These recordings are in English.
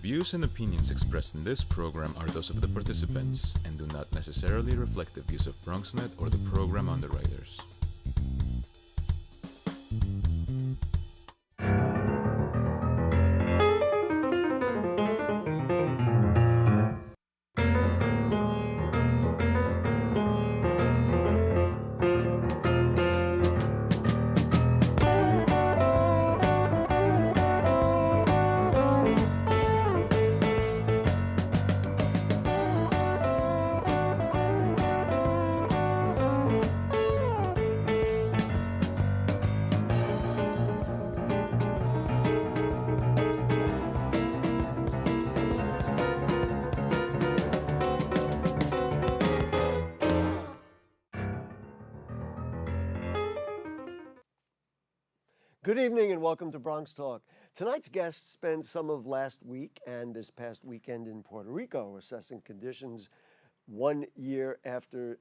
The views and opinions expressed in this program are those of the participants and do not necessarily reflect the views of Bronxnet or the program underwriters. Good evening and welcome to BronxTalk. Tonight's guest spent some of last week and this past weekend in Puerto Rico assessing conditions 1 year after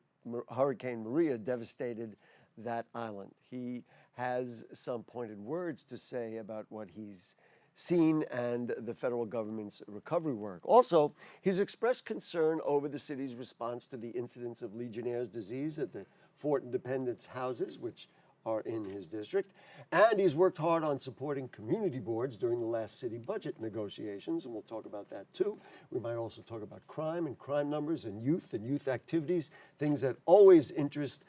Hurricane Maria devastated that island. He has some pointed words to say about what he's seen and the federal government's recovery work. Also, he's expressed concern over the city's response to the incidence of Legionnaires' disease at the Fort Independence houses, which are in his district, and he's worked hard on supporting community boards during the last city budget negotiations, and we'll talk about that too. We might also talk about crime and crime numbers and youth activities, things that always interest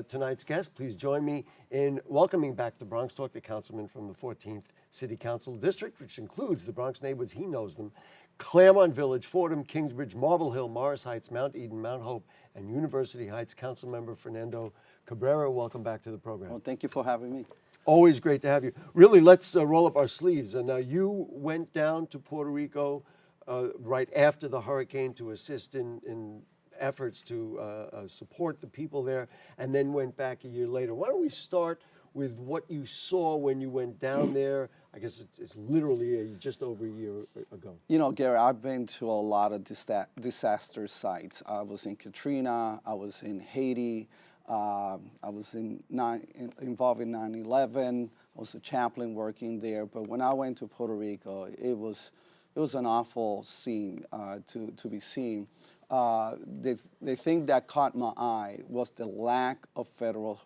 tonight's guest. Please join me in welcoming back to BronxTalk the councilman from the 14th City Council District, which includes the Bronx neighborhoods, he knows them, Claremont Village, Fordham, Kingsbridge, Marble Hill, Morris Heights, Mount Eden, Mount Hope, and University Heights Councilmember Fernando Cabrera. Welcome back to the program. Well, thank you for having me. Always great to have you. Really, let's roll up our sleeves. Now, you went down to Puerto Rico right after the hurricane to assist in efforts to support the people there, and then went back a year later. Why don't we start with what you saw when you went down there? I guess it's literally just over a year ago. You know, Gary, I've been to a lot of disaster sites. I was in Katrina, I was in Haiti, I was involved in 9/11. I was a chaplain working there. But when I went to Puerto Rico, it was an awful scene to be seen. The thing that caught my eye was the lack of federal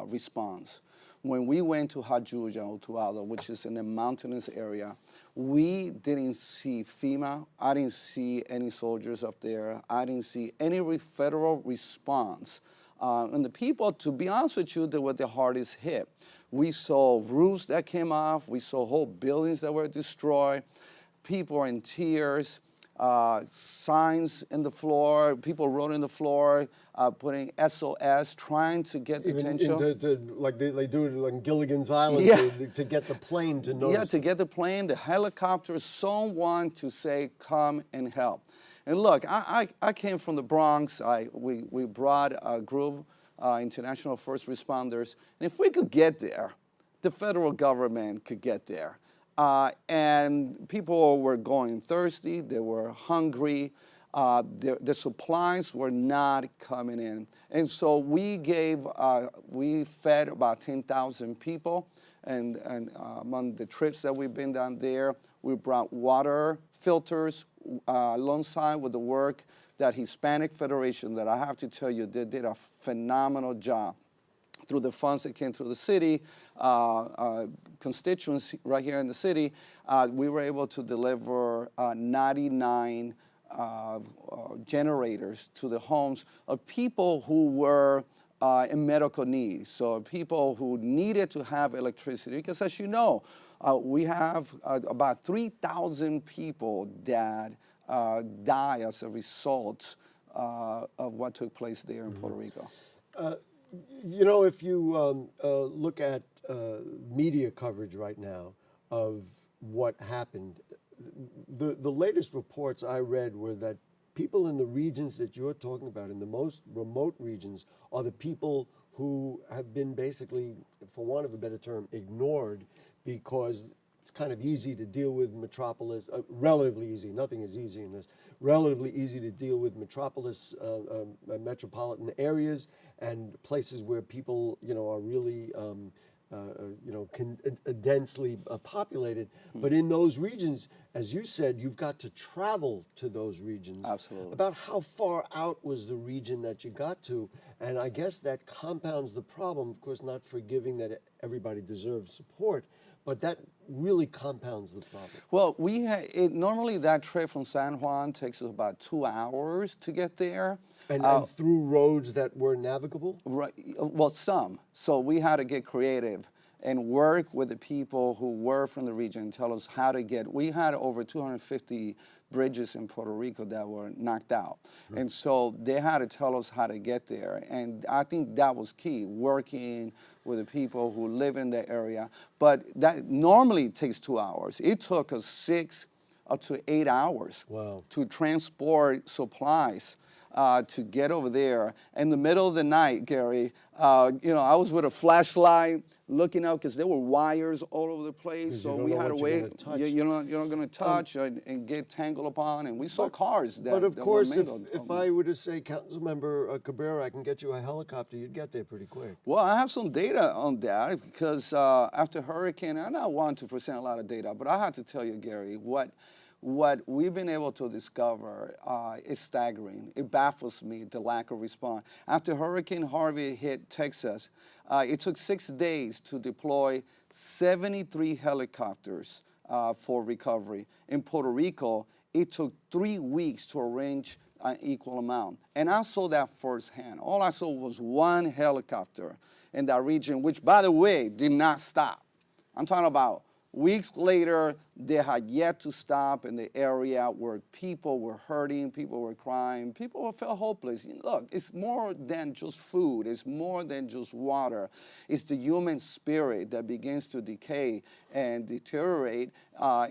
response. When we went to Jayuya or Utuado, which is in a mountainous area, we didn't see FEMA. I didn't see any soldiers up there. I didn't see any federal response. And the people, to be honest with you, they were the hardest hit. We saw roofs that came off. We saw whole buildings that were destroyed. People were in tears. Signs in the floor, people wrote in the floor, putting SOS, trying to get attention. Like they do it on Gilligan's Island, yeah. to get the plane to notice. Yeah, to get the plane, the helicopter, someone to say, come and help. And look, I came from the Bronx. We brought a group, international first responders, and if we could get there, the federal government could get there. And people were going thirsty, they were hungry, the supplies were not coming in. And so we fed about 10,000 people, and among the trips that we've been down there, we brought water filters alongside with the work that Hispanic Federation, that I have to tell you, they did a phenomenal job. Through the funds that came through the city, constituents right here in the city, we were able to deliver 99 generators to the homes of people who were in medical need. So people who needed to have electricity, because as you know, we have about 3,000 people that die as a result of what took place there in Puerto Rico. You know, if you look at media coverage right now of what happened, the latest reports I read were that people in the regions that you're talking about, in the most remote regions, are the people who have been basically, for want of a better term, ignored, because it's kind of easy to deal with metropolis, relatively easy, nothing is easy in this, relatively easy to deal with metropolitan areas and places where people, you know, are really densely populated. But in those regions, as you said, you've got to travel to those regions. Absolutely. About how far out was the region that you got to? And I guess that compounds the problem. Of course, not forgiving that everybody deserves support, but that really compounds the problem. Well, normally that trip from San Juan takes us about 2 hours to get there. And through roads that were navigable? Right. Well, some. So we had to get creative and work with the people who were from the region and tell us how to get. We had over 250 bridges in Puerto Rico that were knocked out. Right. And so they had to tell us how to get there. And I think that was key, working with the people who live in the area. But that normally takes 2 hours. It took us 6 up to 8 hours to transport supplies. To get over there in the middle of the night, Gary, I was with a flashlight looking out because there were wires all over the place. So we had to wait. You're not going to touch and get tangled upon. And we saw cars that. But of course, were if I were to say, Councilmember Cabrera, I can get you a helicopter, you'd get there pretty quick. Well, I have some data on that because after Hurricane, I don't want to present a lot of data, but I have to tell you, Gary, what we've been able to discover is staggering. It baffles me, the lack of response. After Hurricane Harvey hit Texas, it took 6 days to deploy 73 helicopters for recovery. In Puerto Rico, it took 3 weeks to arrange an equal amount. And I saw that firsthand. All I saw was one helicopter in that region, which, by the way, did not stop. I'm talking about weeks later, they had yet to stop in the area where people were hurting, people were crying, people felt hopeless. Look, it's more than just food. It's more than just water. It's the human spirit that begins to decay and deteriorate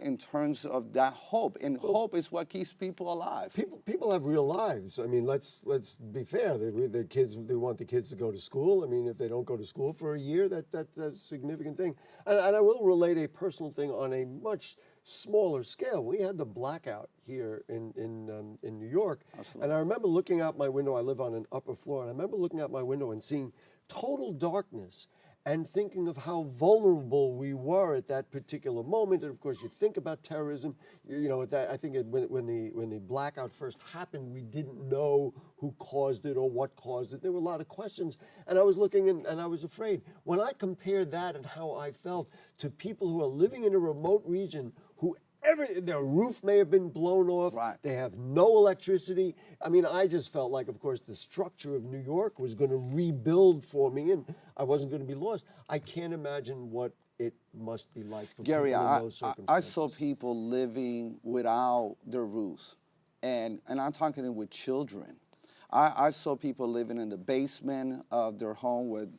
in terms of that hope. And hope is what keeps people alive. People have real lives. I mean, let's be fair. They want the kids to go to school. I mean, if they don't go to school for a year, that's a significant thing. And I will relate a personal thing on a much smaller scale. We had the blackout here in New York. Absolutely. And I remember looking out my window. I live on an upper floor, and I remember looking out my window and seeing total darkness and thinking of how vulnerable we were at that particular moment. And of course, you think about terrorism. I think when the blackout first happened, we didn't know who caused it or what caused it. There were a lot of questions, and I was looking and I was afraid. When I compared that and how I felt to people who are living in a remote region who their roof may have been blown off. Right. They have no electricity. I mean, I just felt like, of course, the structure of New York was going to rebuild for me, and I wasn't going to be lost. I can't imagine what it must be like for Gary, people in those circumstances. I saw people living without their roofs, and I'm talking with children. I saw people living in the basement of their home with,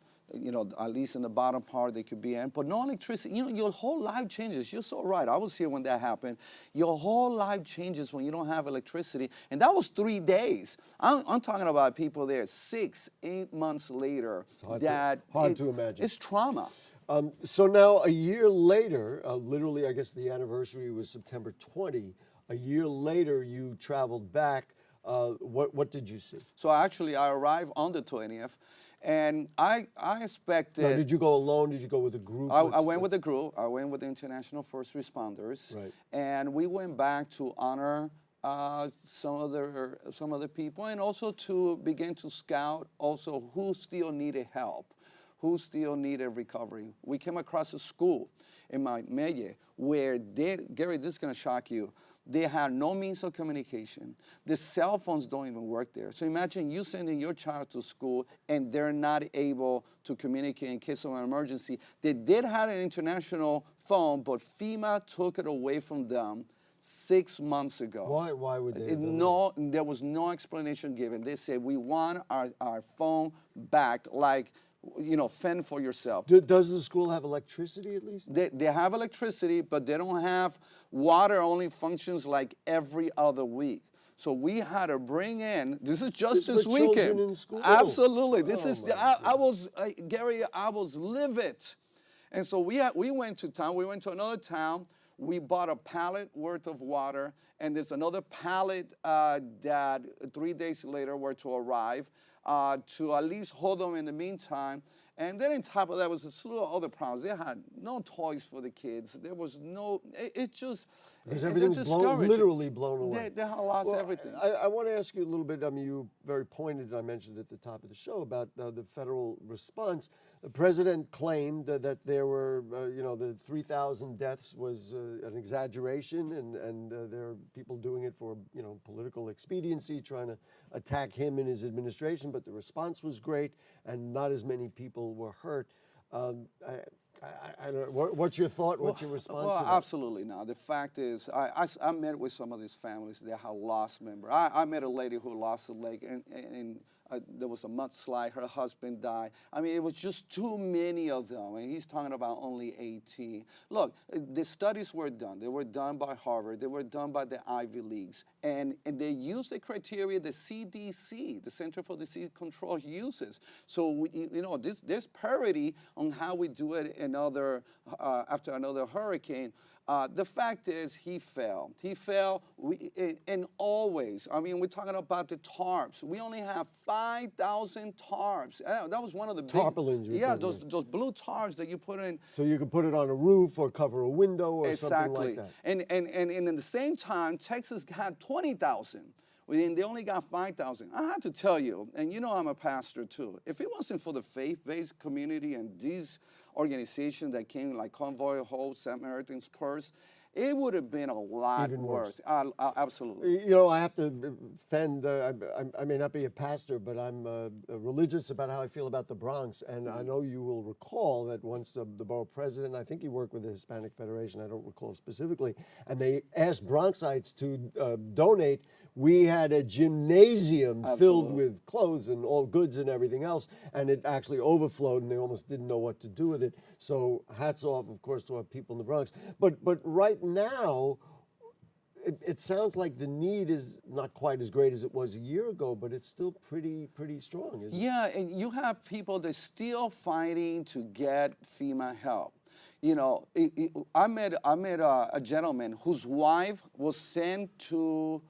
at least in the bottom part they could be in, but no electricity. Your whole life changes. You're so right. I was here when that happened. Your whole life changes when you don't have electricity. And that was 3 days. I'm talking about people there 6, 8 months later. Hard to imagine. It's trauma. So now a year later, literally, I guess the anniversary was September 20. A year later, you traveled back. What did you see? So actually, I arrived on the 20th. And I expected. Now, did you go alone? Did you go with a group? I went with a group. I went with the international first responders. Right. And we went back to honor some of the people, and also to begin to scout also who still needed help, who still needed recovery. We came across a school in my Meye where Gary, this is going to shock you. They had no means of communication. The cell phones don't even work there. So imagine you sending your child to school and they're not able to communicate in case of an emergency. They did have an international phone, but FEMA took it away from them 6 months ago. Why would they? There was no explanation given. They said, we want our phone back, like, fend for yourself. Does the school have electricity at least? They have electricity, but they don't have water. Only functions like every other week. So we had to bring in. This is just this weekend. Children in school. Absolutely. Gary, I was livid, and so we went to town. We went to another town. We bought a pallet worth of water, and there's another pallet that 3 days later were to arrive. To at least hold them in the meantime. And then on top of that was a slew of other problems. They had no toys for the kids. There was no, it just, Because they're everything's discouraged. literally blown away. They lost everything. I want to ask you a little bit. I mean, you very pointed. I mentioned at the top of the show about the federal response. The president claimed that there were, the 3,000 deaths was an exaggeration, and there are people doing it for, political expediency, trying to attack him and his administration. But the response was great, and not as many people were hurt. I don't know. What's your thought? What's your response to that? Absolutely not. The fact is, I met with some of these families that have lost members. I met a lady who lost a leg, and there was a mudslide. Her husband died. I mean, it was just too many of them, and he's talking about only 18. Look, the studies were done. They were done by Harvard. They were done by the Ivy Leagues, and they used the criteria the CDC, the Center for Disease Control, uses. So, there's parity on how we do it after another hurricane. The fact is, he fell. He fell, and always. I mean, we're talking about the tarps. We only have 5,000 tarps. That was one of the tarpaulins. Yeah, those blue tarps that you put in. So you could put it on a roof or cover a window or something like that. And in the same time, Texas had 20,000. They only got 5,000. I have to tell you, and I'm a pastor too, if it wasn't for the faith-based community and these organizations that came like Convoy of Hope, Samaritan's Purse, it would have been a lot Even worse. Absolutely. I have to defend, I may not be a pastor, but I'm religious about how I feel about the Bronx. And I know you will recall that once the borough president, I think he worked with the Hispanic Federation, I don't recall specifically, and they asked Bronxites to donate. We had a gymnasium filled with clothes and all goods and everything else, and it actually overflowed, and they almost didn't know what to do with it. So hats off, of course, to our people in the Bronx. But right now, it sounds like the need is not quite as great as it was a year ago, but it's still pretty strong, isn't it? Yeah, and you have people that are still fighting to get FEMA help. I met a gentleman whose wife was sent to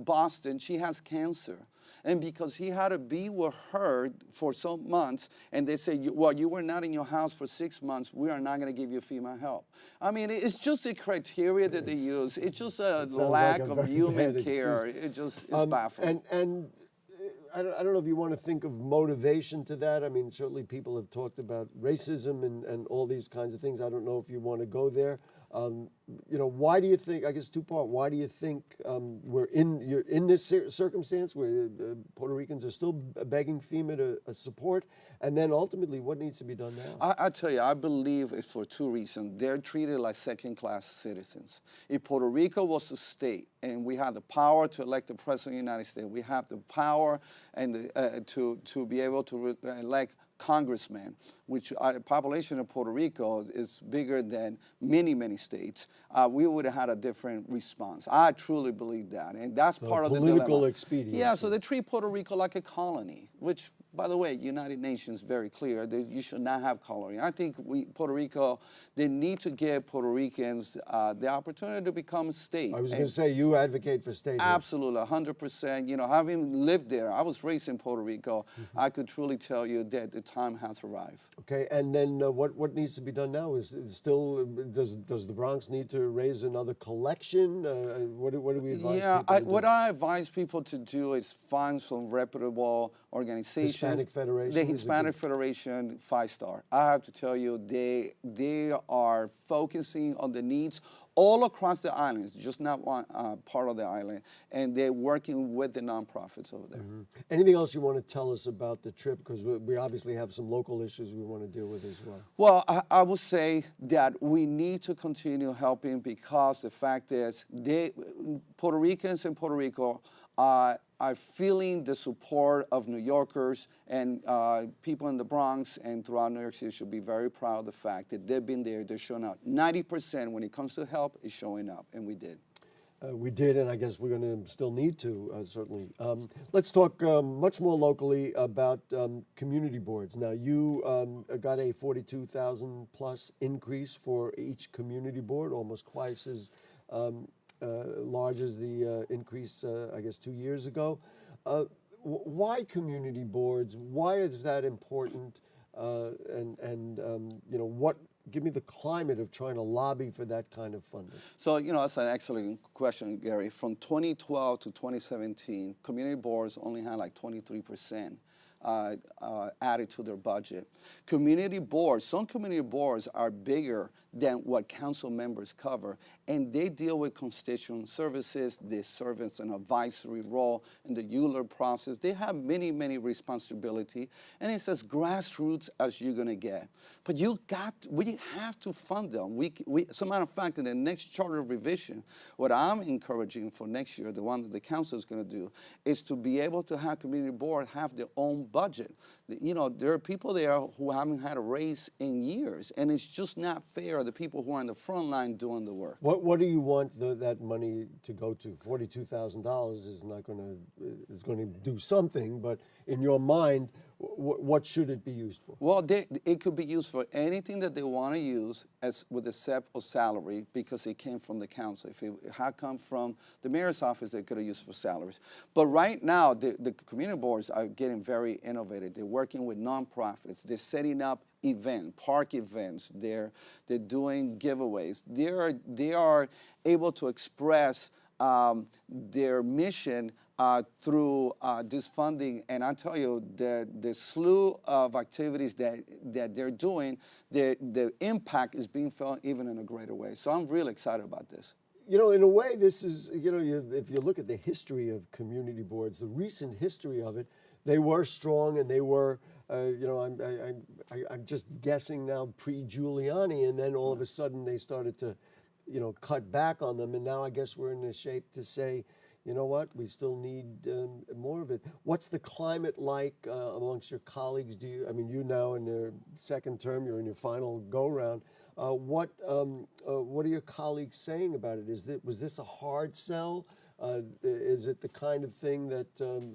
Boston. She has cancer. And because he had to be with her for some months, and they say, well, you were not in your house for 6 months, we are not going to give you FEMA help. I mean, it's just a criteria that they use. It's just a lack of human care. It just is baffling. And I don't know if you want to think of motivation to that. I mean, certainly people have talked about racism and all these kinds of things. I don't know if you want to go there. Why do you think, I guess two-part, why do you think you're in this circumstance where Puerto Ricans are still begging FEMA to support? And then ultimately, what needs to be done now? I tell you, I believe it's for two reasons. They're treated like second-class citizens. If Puerto Rico was a state and we have the power to elect the President of the United States, we have the power and to be able to elect congressmen, which the population of Puerto Rico is bigger than many states, we would have had a different response. I truly believe that, and that's part of the dilemma. Political expediency. Yeah, so they treat Puerto Rico like a colony, which, by the way, United Nations very clear that you should not have colony. I think Puerto Rico, they need to give Puerto Ricans the opportunity to become a state. I was going to say, you advocate for statehood. Absolutely, 100%. Having lived there, I was raised in Puerto Rico, I could truly tell you that the time has arrived. Okay, and then what needs to be done now? Does the Bronx need to raise another collection? What do we advise people to do? What I advise people to do is find some reputable organizations. Hispanic Federation. The Hispanic Federation, 5-star. I have to tell you, they are focusing on the needs all across the island. It's just not one part of the island, and they're working with the nonprofits over there. Mm-hmm. Anything else you want to tell us about the trip? Because we obviously have some local issues we want to deal with as well. Well, I would say that we need to continue helping because the fact is, Puerto Ricans in Puerto Rico are feeling the support of New Yorkers, and people in the Bronx and throughout New York City should be very proud of the fact that they've been there, they're showing up. 90% when it comes to help is showing up, and we did. We did, and I guess we're going to still need to, certainly. Let's talk much more locally about community boards. Now, you got a 42,000 plus increase for each community board, almost twice as large as the increase, I guess, 2 years ago. Why community boards? Why is that important? What? Give me the climate of trying to lobby for that kind of funding. So, that's an excellent question, Gary. From 2012 to 2017, community boards only had like 23% added to their budget. Some community boards are bigger than what council members cover, and they deal with constituent services. They serve as an advisory role in the ULURP process. They have many, many responsibility, and it's as grassroots as you're going to get. But we have to fund them. As a matter of fact, in the next charter revision, what I'm encouraging for next year, the one that the council is going to do, is to be able to have community boards have their own budget. There are people there who haven't had a raise in years, and it's just not fair. The people who are on the front line doing the work. What do you want that money to go to? $42,000 is not going to is going to do something, but in your mind, what should it be used for? Well, it could be used for anything that they want to use, as with except of salary, because it came from the council. If it had come from the mayor's office, they could have used for salaries. But right now, the community boards are getting very innovative. They're working with nonprofits. They're setting up park events. They're doing giveaways. They are able to express their mission through this funding, and I tell you, the slew of activities that they're doing, the impact is being felt even in a greater way. So I'm really excited about this. In a way, this is, if you look at the history of community boards, the recent history of it, they were strong and they were, I'm just guessing now pre-Giuliani, and then all of a sudden they started to, cut back on them, and now I guess we're in a shape to say, you know what, we still need more of it. What's the climate like amongst your colleagues? You now in your second term, you're in your final go-round. What are your colleagues saying about it? Was this a hard sell? Is it the kind of thing that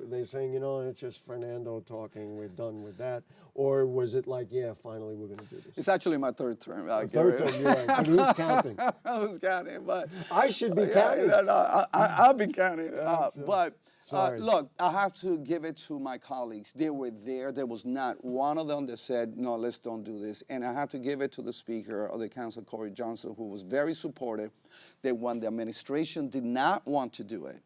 they're saying, it's just Fernando talking, we're done with that? Or was it like, yeah, finally we're going to do this? It's actually my third term. Third term, yeah. But who's counting? Who's counting? But I should be counting. I'll be counting. Sure. But Look, I have to give it to my colleagues. They were there. There was not one of them that said, no, let's don't do this. And I have to give it to the Speaker of the Council, Corey Johnson, who was very supportive. That when the administration did not want to do it,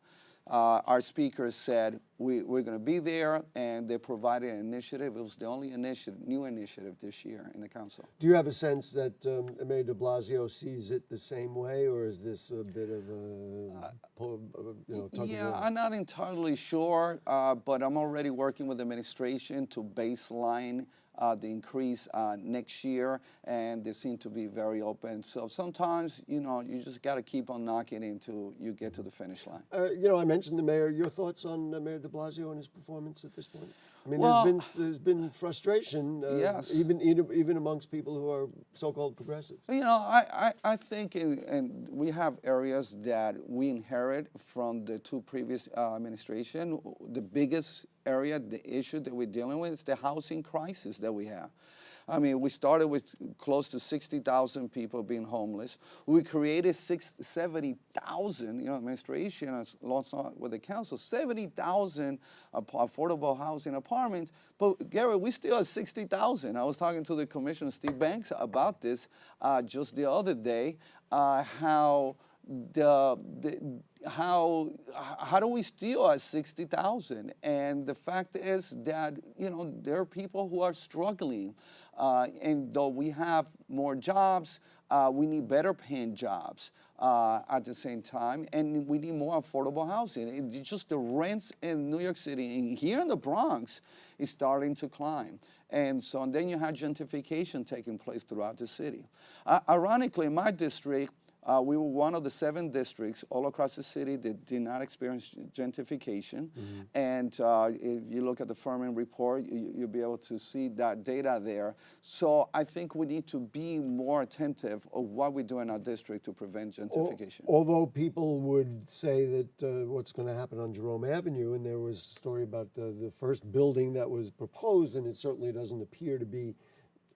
our Speaker said, we're going to be there, and they provided an initiative. It was the only new initiative this year in the Council. Do you have a sense that Mayor de Blasio sees it the same way, or is this a bit of a Yeah, I'm not entirely sure, but I'm already working with the administration to baseline the increase next year, and they seem to be very open. So sometimes, you just got to keep on knocking until you get to the finish line. I mentioned the mayor. Your thoughts on Mayor de Blasio and his performance at this point? I mean, there's been frustration, yes, even amongst people who are so-called progressives. I think, and we have areas that we inherit from the two previous administration. The biggest area, the issue that we're dealing with is the housing crisis that we have. I mean, we started with close to 60,000 people being homeless. We created 70,000, administration, along with the council, 70,000 affordable housing apartments. But Gary, we still have 60,000. I was talking to the Commissioner, Steve Banks, about this just the other day, how do we still at 60,000? And the fact is that, there are people who are struggling. And though we have more jobs, we need better paying jobs at the same time. And we need more affordable housing. It's just the rents in New York City and here in the Bronx is starting to climb. And then you have gentrification taking place throughout the city. Ironically, in my district, we were one of the 7 districts all across the city that did not experience gentrification. Mm-hmm. And if you look at the Furman report, you'll be able to see that data there. So I think we need to be more attentive of what we do in our district to prevent gentrification. Although people would say that what's going to happen on Jerome Avenue, and there was a story about the first building that was proposed, and it certainly doesn't appear to be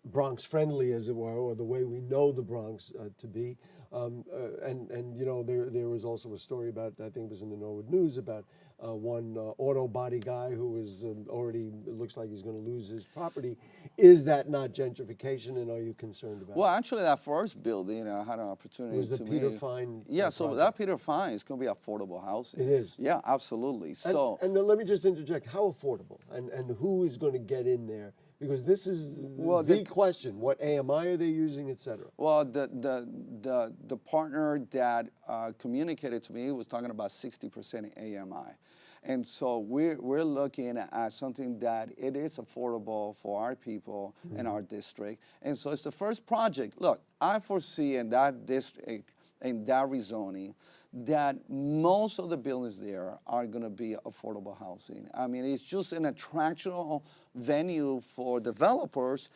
Bronx friendly, as it were, or the way we know the Bronx to be. There was also a story about, I think it was in the Norwood News, about one auto body guy who is already, it looks like he's going to lose his property. Is that not gentrification, and are you concerned about Well, it? actually, that first building, I had an opportunity Was the to Peter meet. Fine Yeah, so project? that Peter Fine is going to be affordable housing. It is? Yeah, absolutely. So, And then let me just interject, how affordable? And who is going to get in there? Because this is Well, the question. What AMI are they using, et cetera? well, the partner that communicated to me was talking about 60% AMI. And so we're looking at something that it is affordable for our people in our district. And so it's the first project. Look, I foresee in that district, in that rezoning, that most of the buildings there are going to be affordable housing. I mean, it's just an attractional venue for developers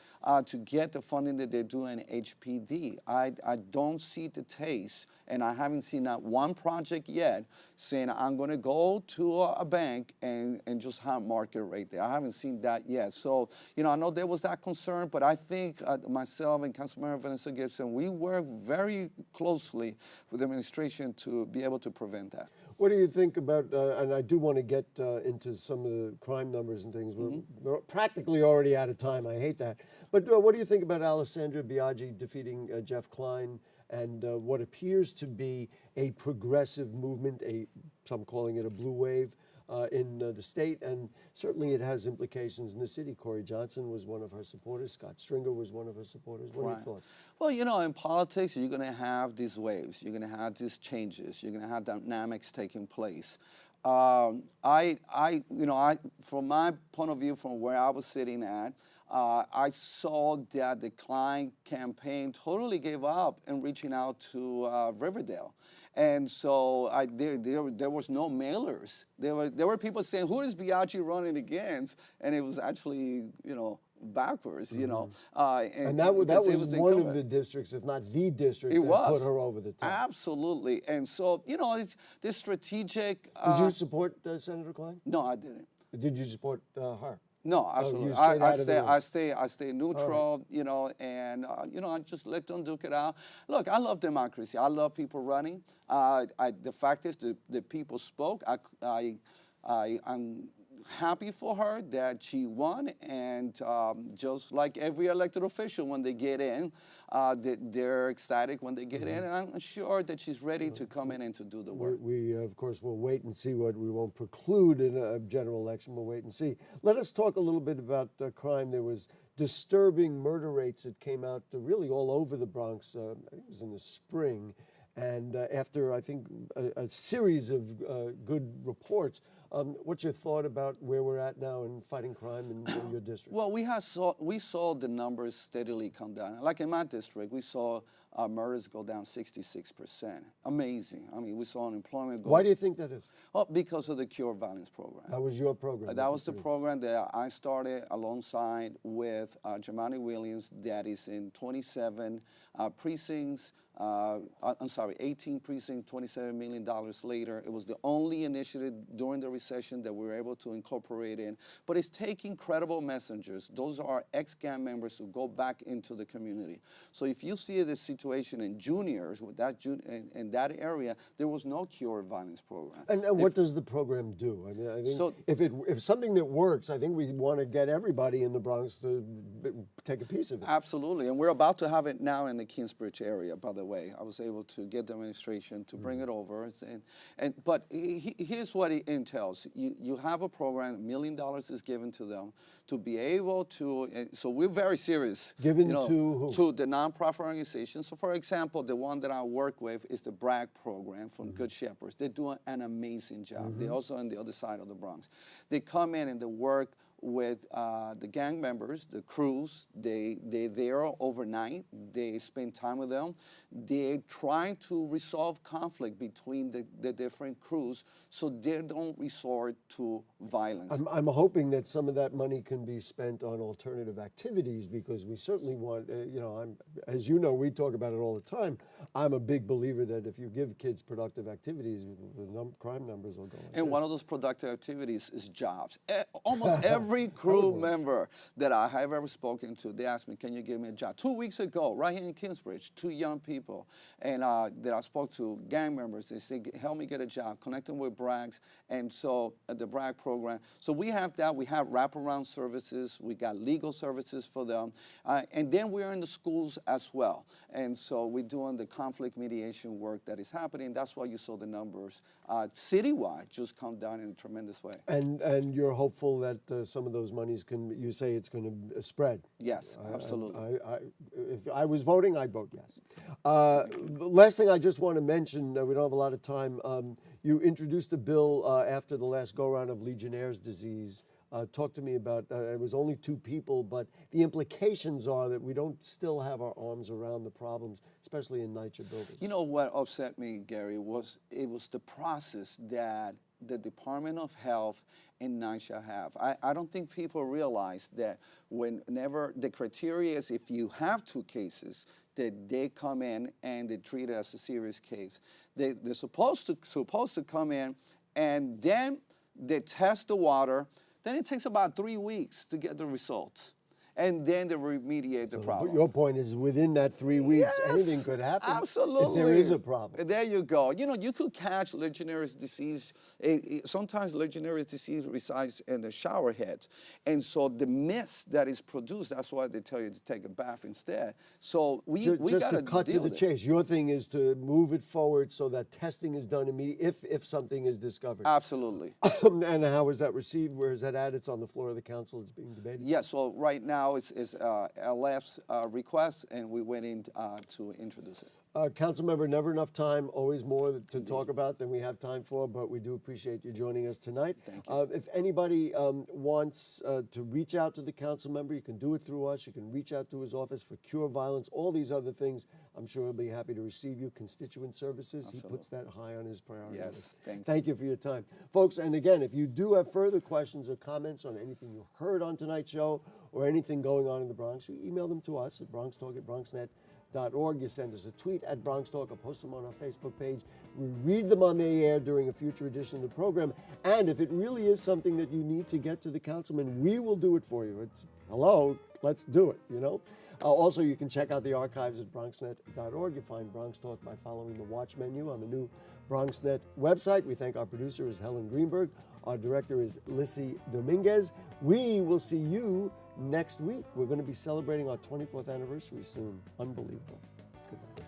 to get the funding that they do in HPD. I don't see the taste, and I haven't seen that one project yet saying I'm going to go to a bank and just have market rate there. I haven't seen that yet. So, I know there was that concern, but I think myself and Councilmember Vanessa Gibson, we work very closely with the administration to be able to prevent that. What do you think about, and I do want to get into some of the crime numbers and things. We're practically already out of time. I hate that. But what do you think about Alessandra Biaggi defeating Jeff Klein and what appears to be a progressive movement, some calling it a blue wave, in the state, and certainly it has implications in the city. Corey Johnson was one of her supporters. Scott Stringer was one of her supporters. What are your thoughts? Well, in politics, you're going to have these waves. You're going to have these changes. You're going to have dynamics taking place. From my point of view, from where I was sitting at, I saw that the Klein campaign totally gave up in reaching out to Riverdale. And so there was no mailers. There were people saying, who is Biaggi running against? And it was actually, backwards, And that was one of the districts, if not the district, that put her over the top. Absolutely. And so, it's this strategic. Did you support Senator Klein? No, I didn't. Did you support her? No, absolutely. I stay neutral, and I just let them duke it out. Look, I love democracy. I love people running. The fact is, the people spoke. I'm happy for her that she won, and just like every elected official, when they get in, they're ecstatic when they get in, and I'm sure that she's ready to come in and to do the work. We of course, will wait and see. We won't preclude in a general election. We'll wait and see. Let us talk a little bit about crime. There was disturbing murder rates that came out really all over the Bronx. I think it was in the spring. And after, I think, a series of good reports, what's your thought about where we're at now in fighting crime in your district? Well, we saw the numbers steadily come down. Like in my district, we saw murders go down 66%. Amazing. I mean, we saw unemployment go. Why do you think that is? Well, because of the Cure Violence program. That was your program. That was the program that I started alongside with Jamani Williams, that is in 27 precincts. 18 precincts, $27 million later. It was the only initiative during the recession that we were able to incorporate in. But it's taking credible messengers. Those are ex-gang members who go back into the community. So if you see this situation in juniors, with that in that area, there was no Cure Violence program. And what does the program do? I mean, I think if something that works, I think we want to get everybody in the Bronx to take a piece of it. Absolutely, and we're about to have it now in the Kingsbridge area, by the way. I was able to get the administration to bring it over. But here's what it entails. You have a program, $1 million is given to them to be able to, so we're very serious. Given to who? To the nonprofit organizations. So for example, the one that I work with is the BRAG program from Good Shepherds. They're doing an amazing job. They're also on the other side of the Bronx. They come in and they work with the gang members, the crews. They're there overnight. They spend time with them. They're trying to resolve conflict between the different crews so they don't resort to violence. I'm hoping that some of that money can be spent on alternative activities, because we certainly want, as you know, we talk about it all the time. I'm a big believer that if you give kids productive activities, the crime numbers will go up. And one of those productive activities is jobs. Almost every Every crew member that I have ever spoken to, they asked me, can you give me a job? 2 weeks ago, right here in Kingsbridge, 2 young people, and that I spoke to, gang members, they said, help me get a job, connect them with BRAGs, and so the BRAG program. So we have that. We have wraparound services. We got legal services for them. And then we're in the schools as well. And so we're doing the conflict mediation work that is happening. That's why you saw the numbers citywide just come down in a tremendous way. And you're hopeful that some of those monies can, you say it's going to spread? Yes, absolutely. If I was voting, I'd vote yes. Last thing I just want to mention, we don't have a lot of time. You introduced a bill after the last go-round of Legionnaires' disease. Talk to me about, it was only 2 people, but the implications are that we don't still have our arms around the problems, especially in NYCHA buildings. You know what upset me, Gary, was the process that the Department of Health and NYCHA have. I don't think people realize that whenever the criteria is if you have 2 cases, that they come in and they treat it as a serious case. They're supposed to come in and then they test the water. Then it takes about 3 weeks to get the results. And then they remediate the problem. Your point is within that 3 weeks, Yes, anything could happen. Absolutely. If there is a problem. There you go. You know, you could catch Legionnaires' disease. Sometimes Legionnaires' disease resides in the shower heads. And so the mist that is produced, that's why they tell you to take a bath instead. So we got to Just to cut to the with it. chase, your thing is to move it forward so that testing is done immediately if something is discovered. Absolutely. And how is that received? Where is that at? It's on the floor of the council. It's being debated. Yeah, so right now it's LF's request, and we went in to introduce it. Councilmember, never enough time, always more to talk about than we have time for, but we do appreciate you joining us tonight. Thank you. If anybody wants to reach out to the council member, you can do it through us. You can reach out to his office for Cure Violence, all these other things. I'm sure he'll be happy to receive you. Constituent services, Absolutely. He puts that high on his priority Yes, list. thank you. For your time. Folks, and again, if you do have further questions or comments on anything you heard on tonight's show or anything going on in the Bronx, you email them to us at BronxTalk@BronxNet.org. You send us a tweet at BronxTalk or post them on our Facebook page. We read them on the air during a future edition of the program. And if it really is something that you need to get to the councilman, we will do it for you. Hello, let's do it, you know. Also, you can check out the archives at BronxNet.org. You find Bronx Talk by following the watch menu on the new BronxNet website. We thank our producer is Helen Greenberg. Our director is Lissy Dominguez. We will see you next week. We're going to be celebrating our 24th anniversary soon. Unbelievable. Good night.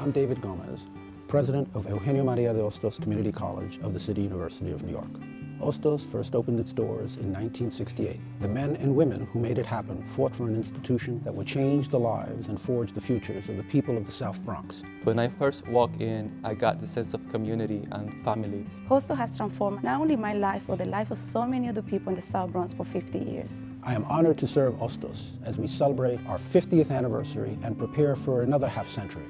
I'm David Gomez, president of Eugenio Maria de Hostos Community College of the City University of New York. Hostos first opened its doors in 1968. The men and women who made it happen fought for an institution that would change the lives and forge the futures of the people of the South Bronx. When I first walked in, I got the sense of community and family. Hostos has transformed not only my life, but the life of so many other people in the South Bronx for 50 years. I am honored to serve Hostos as we celebrate our 50th anniversary and prepare for another half century.